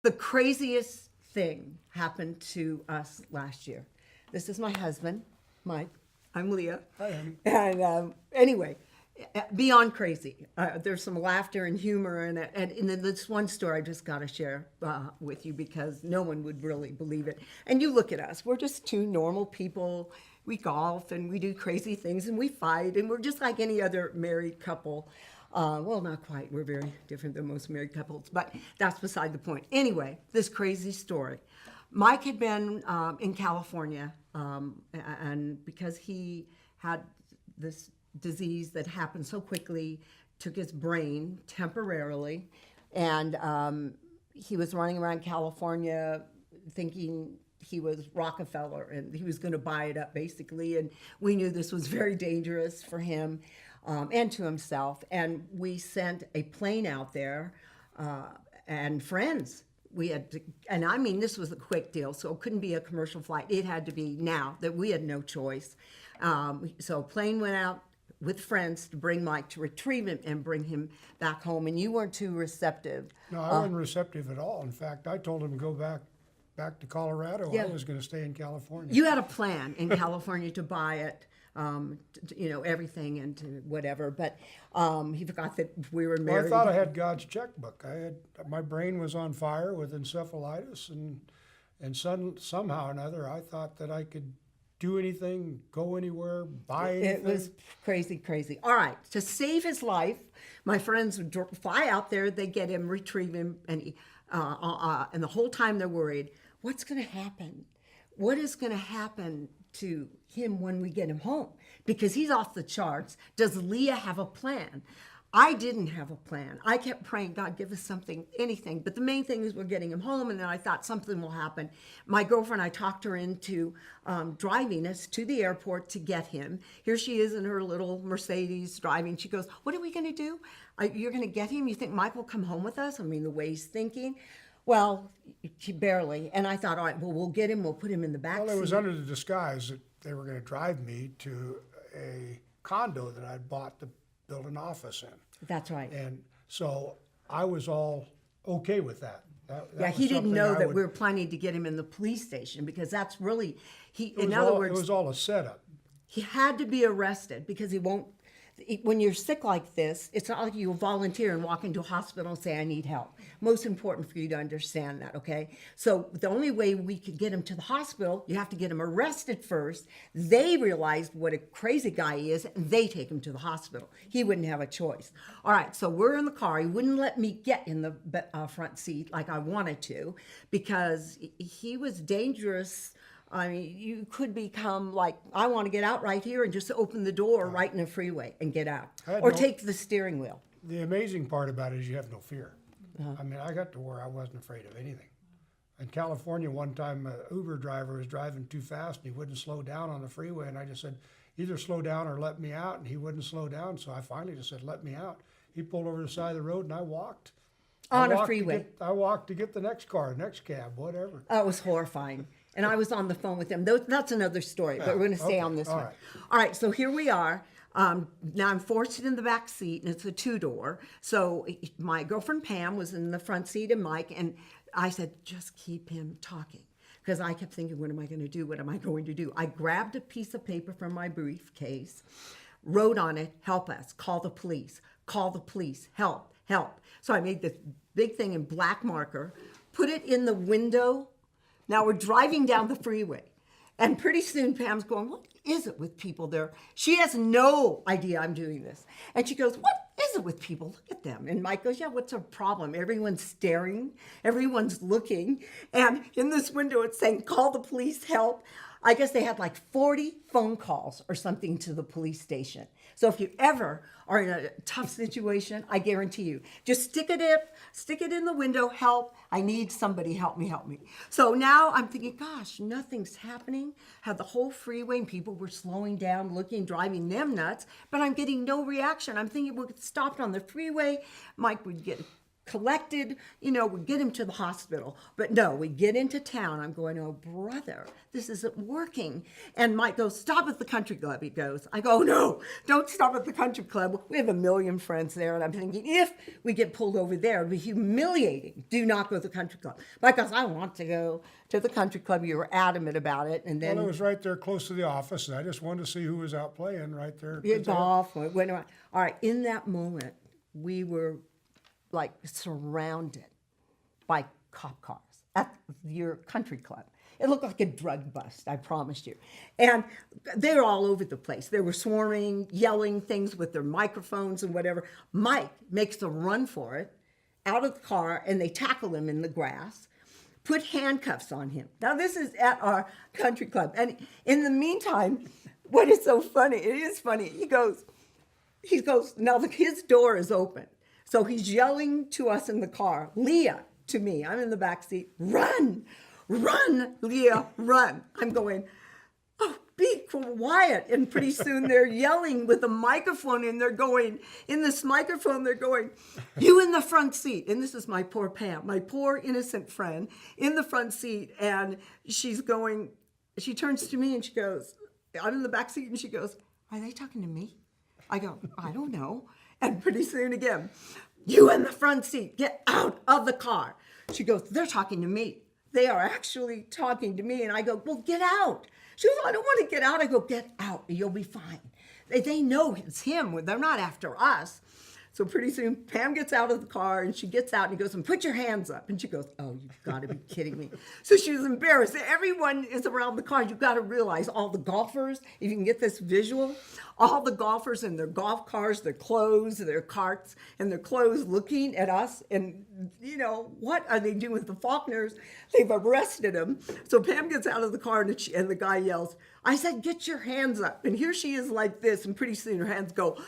The craziest thing happened to us last year. This is my husband, Mike. I'm Lea. Hi, honey. And anyway, beyond crazy. There's some laughter and humor in it. And then this one story I just got to share with you because no one would really believe it. And you look at us. We're just two normal people. We golf and we do crazy things and we fight. And we're just like any other married couple. Well, not quite. We're very different than most married couples, but that's beside the point. Anyway, this crazy story. Mike had been in California, and because he had this disease that happened so quickly, took his brain temporarily, and he was running around California thinking he was Rockefeller and he was going to buy it up basically, and we knew this was very dangerous for him. And to himself, and we sent a plane out there and friends. We had to, and I mean, this was a quick deal, so it couldn't be a commercial flight. It had to be now that we had no choice. So a plane went out with friends to bring Mike to retrieve him and bring him back home, and you weren't too receptive. No, I wasn't receptive at all. In fact, I told him to go back to Colorado. Yeah. I was going to stay in California. You had a plan in California to buy it. Everything and to whatever, but he forgot that we were married. Well, I thought I had God's checkbook. My brain was on fire with encephalitis, and somehow or another, I thought that I could do anything, go anywhere, buy anything. It was crazy. All right, to save his life, my friends would fly out there. They get him, retrieve him, and and the whole time they're worried. What's going to happen? What is going to happen to him when we get him home? Because he's off the charts. Does Lea have a plan? I didn't have a plan. I kept praying, God, give us something, anything. But the main thing is we're getting him home, and then I thought something will happen. My girlfriend, I talked her into driving us to the airport to get him. Here she is in her little Mercedes driving. She goes, what are we going to do? You're going to get him? You think Mike will come home with us? I mean, the way he's thinking. Well, she barely. And I thought, all right, well, we'll get him. We'll put him in the back Well, seat. it was under the disguise that they were going to drive me to a condo that I'd bought to build an office in. That's right. And so I was all okay with that. That Yeah, was he didn't something know I that would- we were planning to get him in the police station because that's really, it in was other all- words, it was all a setup. he had to be arrested because he won't, when you're sick like this, it's not like you volunteer and walk into a hospital and say, I need help. Most important for you to understand that, okay? So the only way we could get him to the hospital, you have to get him arrested first. They realized what a crazy guy he is, and they take him to the hospital. He wouldn't have a choice. All right, so we're in the car. He wouldn't let me get in the front seat like I wanted to because he was dangerous. I mean, you could become like, I want to get out right here and just open the door right in the freeway and get out. Or take the steering wheel. The amazing part about it is you have no fear. I mean, I got to where I wasn't afraid of anything. In California, one time, an Uber driver was driving too fast and he wouldn't slow down on the freeway. And I just said, either slow down or let me out. And he wouldn't slow down. So I finally just said, let me out. He pulled over to the side of the road and I walked. On a freeway. I walked to get the next car, next cab, whatever. It was horrifying. And I was on the phone with him. That's another story, but we're going to stay okay, on this all one. right. All right, so here we are. Now I'm forced in the back seat, and it's a two-door. So my girlfriend Pam was in the front seat, and Mike, and I said, just keep him talking. Because I kept thinking, what am I going to do? What am I going to do? I grabbed a piece of paper from my briefcase, wrote on it, help us, call the police, help. So I made this big thing in black marker, put it in the window. Now we're driving down the freeway, and pretty soon Pam's going, what is it with people there? She has no idea I'm doing this. And she goes, what is it with people? Look at them. And Mike goes, yeah, what's our problem? Everyone's staring, everyone's looking. And in this window, it's saying, call the police, help. I guess they had like 40 phone calls or something to the police station. So if you ever are in a tough situation, I guarantee you, just stick it in the window, help. I need somebody, help me. So now I'm thinking, gosh, nothing's happening. Had the whole freeway and people were slowing down, looking, driving them nuts, but I'm getting no reaction. I'm thinking we'll get stopped on the freeway. Mike would get collected, you know, we get him to the hospital. But no, we get into town. I'm going, oh, brother, this isn't working. And Mike goes, stop at the country club, he goes. I go, no, don't stop at the country club. We have a million friends there. And I'm thinking, if we get pulled over there, it'll be humiliating. Do not go to the country club. Mike goes, I want to go to the country club. You were adamant about it. And then Well, it was right there close to the office, and I just wanted to see who was out playing right there. golf went around. All right, in that moment, we were like surrounded by cop cars at your country club. It looked like a drug bust, I promise you. And they were all over the place. They were swarming, yelling things with their microphones and whatever. Mike makes a run for it out of the car, and they tackle him in the grass, put handcuffs on him. Now, this is at our country club. And in the meantime, what is so funny, it is funny, he goes, now his door is open. So he's yelling to us in the car, Leah, to me, I'm in the back seat, run, Leah, run. I'm going, oh, be quiet. And pretty soon they're yelling with a microphone, and they're going, in this microphone, they're going, you in the front seat. And this is my poor Pam, my poor innocent friend in the front seat. And she's going, she turns to me and she goes, I'm in the back seat, and she goes, are they talking to me? I go, I don't know. And pretty soon again, you in the front seat, get out of the car. She goes, they're talking to me. They are actually talking to me. And I go, well, get out. She goes, I don't want to get out. I go, get out. You'll be fine. They know it's him. They're not after us. So pretty soon, Pam gets out of the car, and she gets out, and he goes, and put your hands up. And she goes, oh, you've got to be kidding me. So she was embarrassed. Everyone is around the car. You've got to realize all the golfers, if you can get this visual, all the golfers in their golf cars, their clothes, their carts, and their clothes looking at us. And, you know, what are they doing with the Faulkners? They've arrested him. So Pam gets out of the car, and the guy yells, I said, get your hands up. And here she is like this, and pretty soon her hands go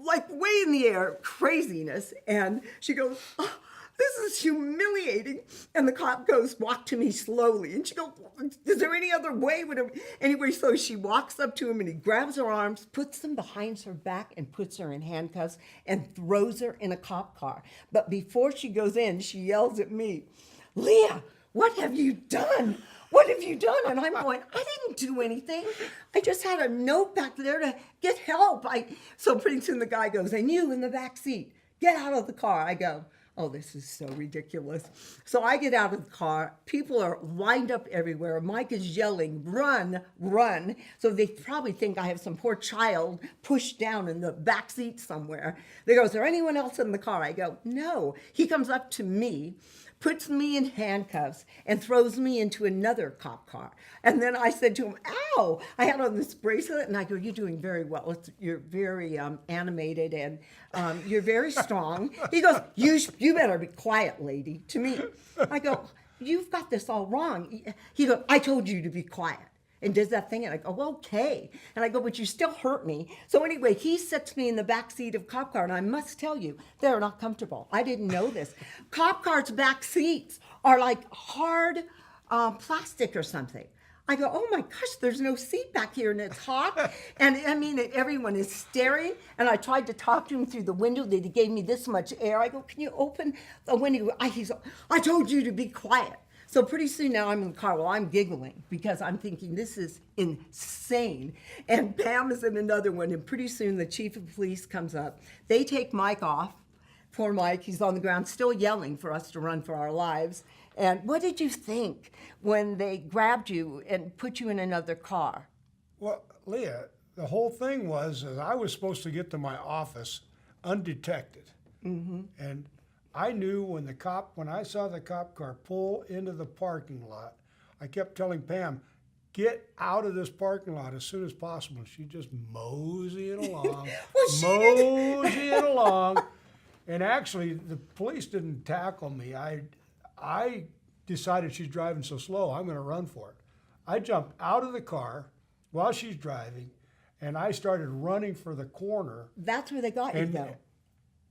like way in the air, craziness. And she goes, oh, this is humiliating. And the cop goes, walk to me slowly. And she goes, is there any other way? Anyway, so she walks up to him, and he grabs her arms, puts them behind her back, and puts her in handcuffs and throws her in a cop car. But before she goes in, she yells at me, Leah, what have you done? What have you done? And I'm going, I didn't do anything. I just had a note back there to get help. So pretty soon the guy goes, and you in the back seat, get out of the car. I go, oh, this is so ridiculous. So I get out of the car. People are lined up everywhere. Mike is yelling, run, run. So they probably think I have some poor child pushed down in the back seat somewhere. They go, is there anyone else in the car? I go, no. He comes up to me, puts me in handcuffs, and throws me into another cop car. And then I said to him, ow, I had on this bracelet, and I go, you're doing very well. You're very animated, and you're very strong. He goes, you better be quiet, lady, to me. I go, you've got this all wrong. He goes, I told you to be quiet. And does that thing, and I go, well, okay. And I go, but you still hurt me. So anyway, he sets me in the back seat of cop car, and I must tell you, they're not comfortable. I didn't know this. Cop cars' back seats are like hard plastic or something. I go, oh my gosh, there's no seat back here, and it's hot. And I mean, everyone is staring. And I tried to talk to him through the window. They gave me this much air. I go, can you open the window? I told you to be quiet. So pretty soon now I'm in the car. Well, I'm giggling because I'm thinking this is insane. And Pam is in another one. And pretty soon the chief of police comes up. They take Mike off. Poor Mike, he's on the ground still yelling for us to run for our lives. And what did you think when they grabbed you and put you in another car? Well, Leah, the whole thing was is I was supposed to get to my office undetected. Mm-hmm. And I knew when I saw the cop car pull into the parking lot, I kept telling Pam, get out of this parking lot as soon as possible. She just moseying along, moseying along. And actually, the police didn't tackle me. I decided she's driving so slow, I'm going to run for it. I jumped out of the car while she's driving, and I started running for the corner. That's where they got you, though.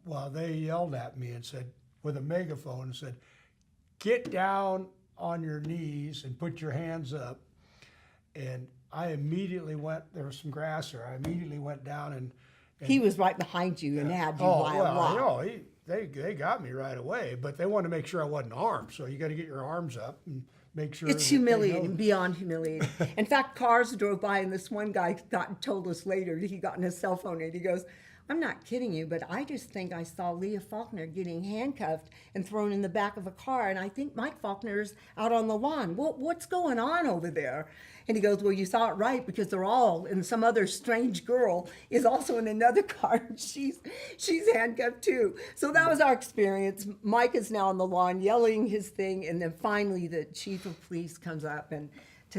Well, they yelled at me and said, with a megaphone, and said, get down on your knees and put your hands up. And I immediately there was some grass there. I immediately went down and he was right behind you and had you by a lot. they got me right away, but they wanted to make sure I wasn't armed. So you got to get your arms up and make sure. It's that they know. humiliating, beyond humiliating. In fact, cars drove by, and this one guy told us later, he got in his cell phone and he goes, I'm not kidding you, but I just think I saw Lea Faulkner getting handcuffed and thrown in the back of a car, and I think Mike Faulkner's out on the lawn. What's going on over there? And he goes, well, you saw it right, because they're all, and some other strange girl is also in another car, and she's handcuffed too. So that was our experience. Mike is now on the lawn yelling his thing, and then finally the chief of police comes up and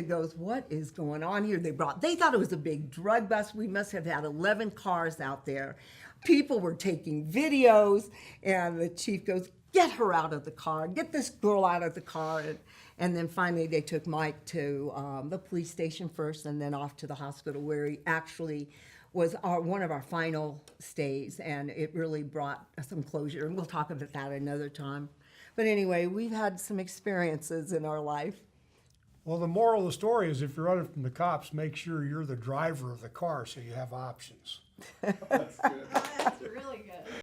goes, what is going on here? They thought it was a big drug bust. We must have had 11 cars out there. People were taking videos, and the chief goes, get her out of the car, get this girl out of the car. And then finally they took Mike to the police station first, and then off to the hospital, where he actually was one of our final stays, and it really brought some closure. And we'll talk about that another time. But anyway, we've had some experiences in our life. Well, the moral of the story is if you're running from the cops, make sure you're the driver of the car so you have options. That's good. That's really good.